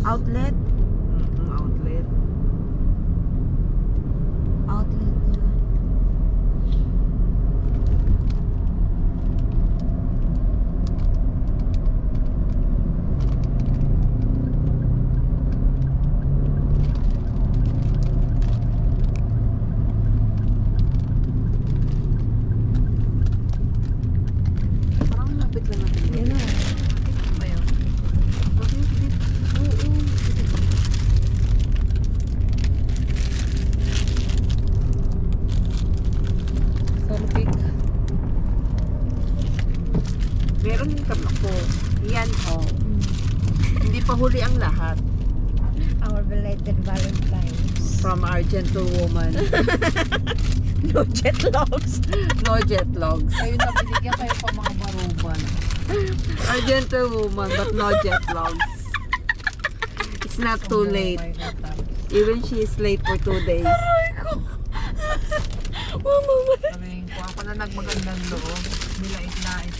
house. Outlet. Outlet. Outlet nila. Parang lapit lang natin. Yan na. Ito ba yun? Oo. Salpik. Meron din kamako. Yan oh. Hindi pa huli ang lahat. Our belated Valentine's. From our gentlewoman. No jet logs. No jet logs. Ayun na, binigyan kayo pa mga baruban. Our gentlewoman but no jet logs. It's not too late. Even she is late for 2 days. Sabihin ko, ako na nagmagandang loob. Nilait-lait